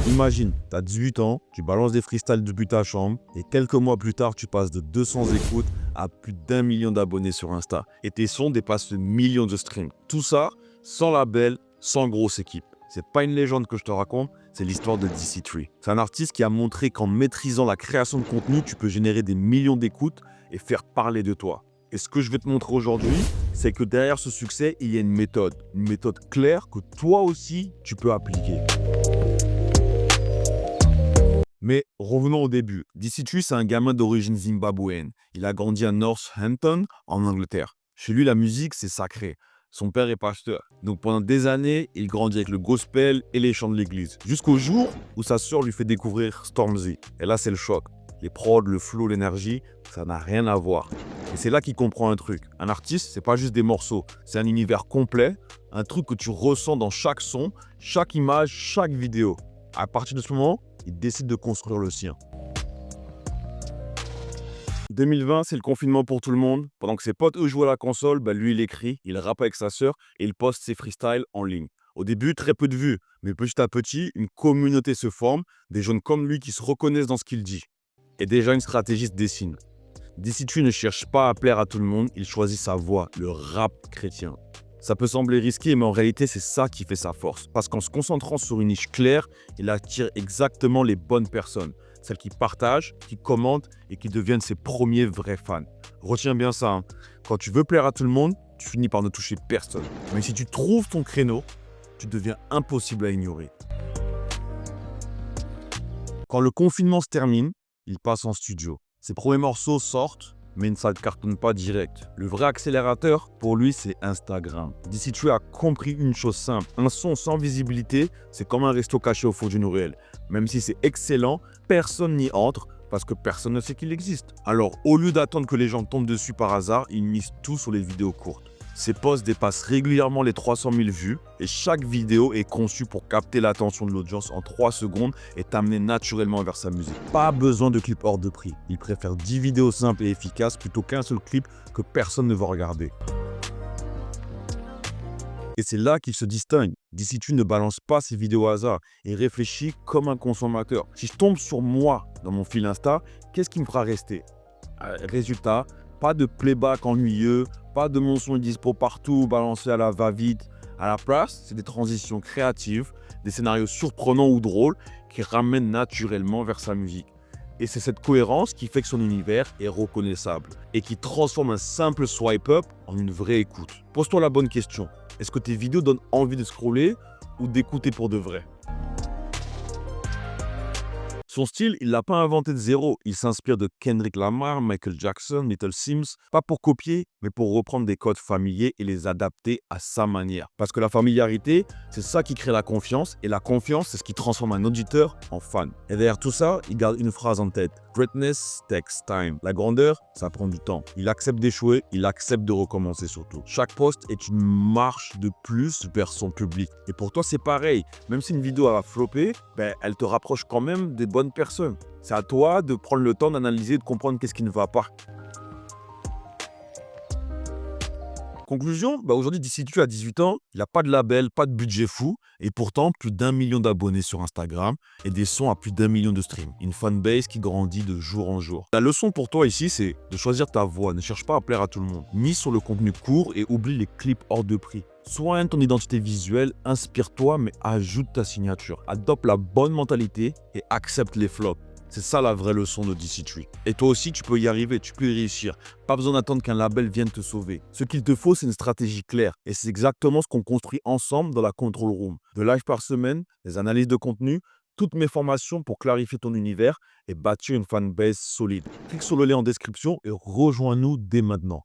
Imagine, tu as 18 ans, tu balances des freestyles depuis ta chambre et quelques mois plus tard, tu passes de 200 écoutes à plus d'1 million d'abonnés sur Insta. Et tes sons dépassent le million de streams. Tout ça sans label, sans grosse équipe. C'est pas une légende que je te raconte, c'est l'histoire de DC3. C'est un artiste qui a montré qu'en maîtrisant la création de contenu, tu peux générer des millions d'écoutes et faire parler de toi. Et ce que je vais te montrer aujourd'hui, c'est que derrière ce succès, il y a une méthode claire que toi aussi, tu peux appliquer. Mais revenons au début. DC3, c'est un gamin d'origine zimbabwéenne. Il a grandi à Northampton, en Angleterre. Chez lui, la musique, c'est sacré. Son père est pasteur. Donc pendant des années, il grandit avec le gospel et les chants de l'église. Jusqu'au jour où sa sœur lui fait découvrir Stormzy. Et là, c'est le choc. Les prods, le flow, l'énergie, ça n'a rien à voir. Et c'est là qu'il comprend un truc. Un artiste, c'est pas juste des morceaux. C'est un univers complet, un truc que tu ressens dans chaque son, chaque image, chaque vidéo. À partir de ce moment, il décide de construire le sien. 2020, c'est le confinement pour tout le monde. Pendant que ses potes, eux, jouent à la console, lui, il écrit, il rappe avec sa sœur et il poste ses freestyles en ligne. Au début, très peu de vues, mais petit à petit, une communauté se forme, des jeunes comme lui qui se reconnaissent dans ce qu'il dit. Et déjà, une stratégie se dessine. DC3 ne cherche pas à plaire à tout le monde, il choisit sa voie, le rap chrétien. Ça peut sembler risqué, mais en réalité, c'est ça qui fait sa force. Parce qu'en se concentrant sur une niche claire, il attire exactement les bonnes personnes. Celles qui partagent, qui commentent et qui deviennent ses premiers vrais fans. Retiens bien ça, hein. Quand tu veux plaire à tout le monde, tu finis par ne toucher personne. Mais si tu trouves ton créneau, tu deviens impossible à ignorer. Quand le confinement se termine, il passe en studio. Ses premiers morceaux sortent, mais ça ne cartonne pas direct. Le vrai accélérateur, pour lui, c'est Instagram. DC3 a compris une chose simple. Un son sans visibilité, c'est comme un resto caché au fond d'une ruelle. Même si c'est excellent, personne n'y entre parce que personne ne sait qu'il existe. Alors, au lieu d'attendre que les gens tombent dessus par hasard, il mise tout sur les vidéos courtes. Ses posts dépassent régulièrement les 300 000 vues et chaque vidéo est conçue pour capter l'attention de l'audience en 3 secondes et t'amener naturellement vers sa musique. Pas besoin de clips hors de prix. Il préfère 10 vidéos simples et efficaces plutôt qu'un seul clip que personne ne va regarder. Et c'est là qu'il se distingue. DC3 ne balance pas ses vidéos au hasard et réfléchit comme un consommateur. Si je tombe sur moi dans mon fil Insta, qu'est-ce qui me fera rester? Résultat, pas de playback ennuyeux, pas de mon son dispo partout, balancé à la va-vite. À la place, c'est des transitions créatives, des scénarios surprenants ou drôles qui ramènent naturellement vers sa musique. Et c'est cette cohérence qui fait que son univers est reconnaissable et qui transforme un simple swipe-up en une vraie écoute. Pose-toi la bonne question. Est-ce que tes vidéos donnent envie de scroller ou d'écouter pour de vrai? Son style, il ne l'a pas inventé de zéro. Il s'inspire de Kendrick Lamar, Michael Jackson, Little Sims, pas pour copier, mais pour reprendre des codes familiers et les adapter à sa manière. Parce que la familiarité, c'est ça qui crée la confiance, et la confiance, c'est ce qui transforme un auditeur en fan. Et derrière tout ça, il garde une phrase en tête. Greatness takes time. La grandeur, ça prend du temps. Il accepte d'échouer, il accepte de recommencer surtout. Chaque post est une marche de plus vers son public. Et pour toi, c'est pareil. Même si une vidéo a floppé, elle te rapproche quand même des bonnes personnes. C'est à toi de prendre le temps d'analyser, de comprendre qu'est-ce qui ne va pas. Conclusion, aujourd'hui DC3 a 18 ans, il n'a pas de label, pas de budget fou, et pourtant plus d'1 million d'abonnés sur Instagram et des sons à plus d'1 million de streams. Une fanbase qui grandit de jour en jour. La leçon pour toi ici, c'est de choisir ta voix. Ne cherche pas à plaire à tout le monde. Mise sur le contenu court et oublie les clips hors de prix. Soigne ton identité visuelle, inspire-toi, mais ajoute ta signature. Adopte la bonne mentalité et accepte les flops. C'est ça la vraie leçon de DC3. Et toi aussi, tu peux y arriver, tu peux y réussir. Pas besoin d'attendre qu'un label vienne te sauver. Ce qu'il te faut, c'est une stratégie claire. Et c'est exactement ce qu'on construit ensemble dans la Control Room. 2 lives par semaine, des analyses de contenu, toutes mes formations pour clarifier ton univers et bâtir une fanbase solide. Clique sur le lien en description et rejoins-nous dès maintenant.